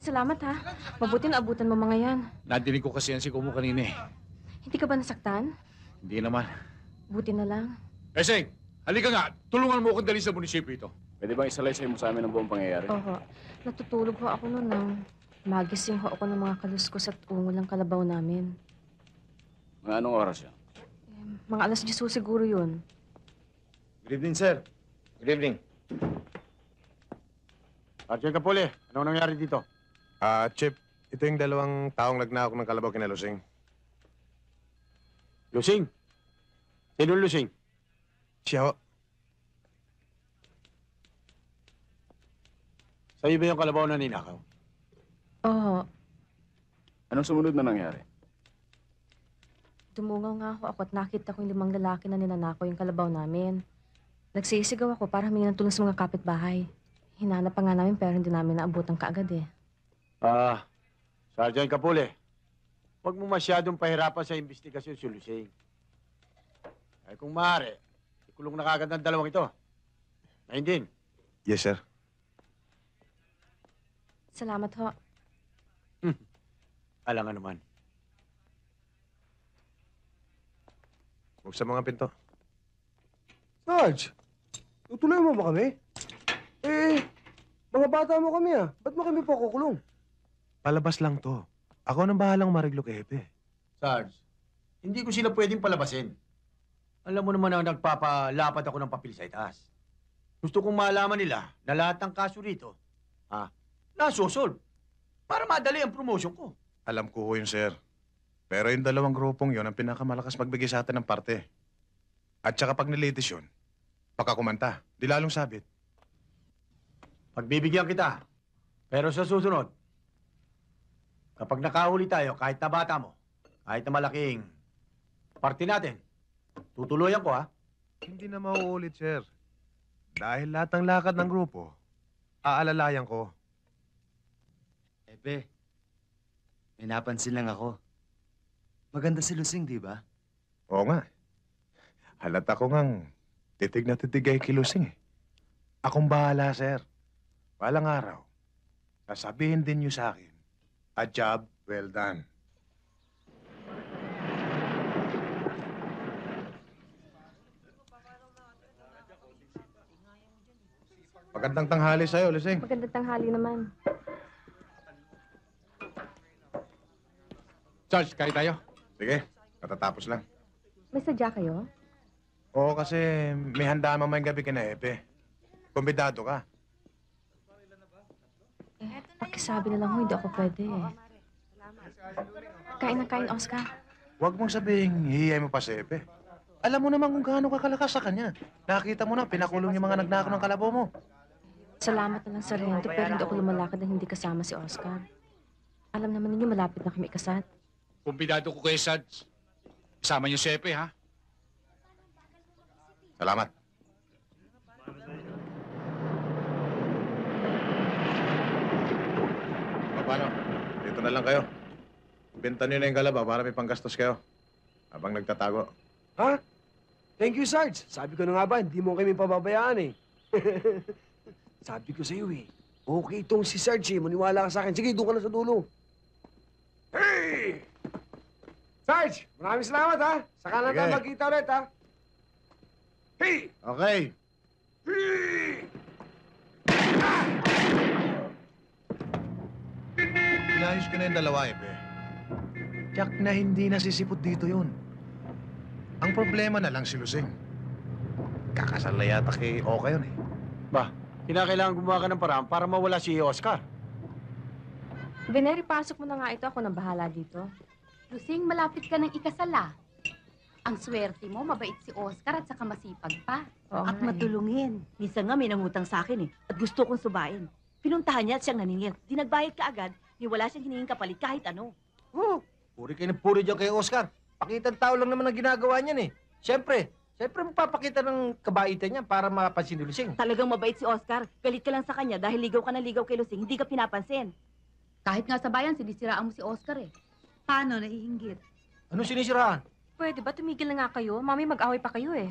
Salamat ha. Mabuti na abutan mo mga yan. Nadinig ko kasi yan si Kumu kanina eh. Hindi ka ba nasaktan? Hindi naman. Buti na lang. Eseng, halika nga. Tulungan mo akong dali sa munisipyo ito. Pwede bang isalaysay mo sa amin ang buong pangyayari? Oo. Natutulog ho ako noon nang magising ho ako ng mga kaluskos at ungol ng kalabaw namin. Mga anong oras yan? Mga alas 10 siguro yun. Good evening, sir. Good evening. Sergeant Capole, anong nangyari dito? Chip, ito yung dalawang taong nagnakaw ng kalabaw kina Lusing. Lusing? Sino Lusing? Siya ho. Sa'yo ba yung kalabaw na ninakaw? Oo. Anong sumunod na nangyari? Dumungaw nga ho ako at nakita ko yung 5 lalaki na ninanakaw yung kalabaw namin. Nagsisigaw ako para humingi ng tulong sa mga kapitbahay. Hinanap pa nga namin pero hindi namin naabutan kaagad eh. Sergeant Capole, huwag mo masyadong pahirapan sa investigasyon si Lusing. Ay kung maaari, ikulong na kagad ng dalawang ito. Ngayon din. Yes, sir. Salamat ho. Alangan naman. Buksan mga pinto. Sarge, tutuloy mo ba kami? Mga bata mo kami Ba't mo kami po kukulong? Palabas lang to. Ako nang bahalang mariglo kay Epe. Sarge, hindi ko sila pwedeng palabasin. Alam mo naman na nagpapalapat ako ng papel sa itaas. Gusto kong malaman nila na lahat ng kaso rito, nasosolve. Para madali ang promotion ko. Alam ko ho yun, sir. Pero yung dalawang grupong yon ang pinakamalakas magbigay sa atin ng parte. At saka pag nilitis yun, baka kumanta. Di lalong sabit. Pagbibigyan kita. Pero sa susunod, kapag nakahuli tayo, kahit na bata mo, kahit na malaking parte natin, tutuluyan ko, Hindi na mauulit, sir. Dahil lahat ng lakad ng grupo, aalalayan ko. Epe, may napansin lang ako. Maganda si Lusing, di ba? Oo nga. Halata ko ngang titig na titig kay Kilusing eh. Akong bahala, sir. Walang araw. Sasabihin din niyo sa akin, a job well done. Magandang tanghali sa'yo, Lusing. Magandang tanghali naman. Charge, kaya tayo. Sige, katatapos lang. May sadya kayo? Oo, kasi may handaan mamayang gabi kina Epe. Kumbidado ka. Pakisabi na lang ho, hindi ako pwede eh. Kain na kain, Oscar. Huwag mong sabihin, hihiyay mo pa si Epe. Alam mo naman kung gaano kakalakas sa kanya. Nakita mo na, pinakulong yung mga nagnakaw ng kalabaw mo. Salamat na lang, Sargento, pero hindi ako lumalakad na hindi kasama si Oscar. Alam naman ninyo, malapit na kami ikasal. Kumbidado ko kay Sads. Kasama niyo si Epe, ha? Salamat. O, paano? Dito na lang kayo. Benta niyo na yung kalabaw para may panggastos kayo. Habang nagtatago. Ha? Thank you, Sarge. Sabi ko na nga ba, hindi mo kami pababayaan eh. Sabi ko sa'yo okay itong si Sarge maniwala ka sa akin. Sige, doon ka na sa dulo. Hey! Sarge, maraming salamat Saka na Sige. tayo magkita ulit Hey! Okay. Hey! Inayos ko na yung dalawa, Epe. Tiyak na hindi nasisipot dito yun. Ang problema na lang si Lusing. Kakasal na yata kay Oka yun eh. Kinakailangan gumawa ka ng paraan para mawala si Oscar. Veneri, pasok mo na nga ito. Ako nang bahala dito. Lusing, malapit ka ng ikasal Ang swerte mo, mabait si Oscar at saka masipag pa. Oo At nga eh. matulungin. Minsan nga may nangutang sa akin At gusto kong subain. Pinuntahan niya at siyang naningil. Di nagbayad ka agad, ni wala siyang hiningin kapalit kahit ano. Puri kayo ng puri dyan kay Oscar. Pakitang tao lang naman ang ginagawa niyan eh. Siyempre magpapakita ng kabaitan niya para mapansin ni Lusing. Talagang mabait si Oscar. Galit ka lang sa kanya dahil ligaw ka na ligaw kay Lusing. Hindi ka pinapansin. Kahit nga sa bayan, sinisiraan mo si Oscar Paano naiinggit? Ano sinisiraan? Pwede ba tumigil na nga kayo? Mami, mag-away pa kayo eh.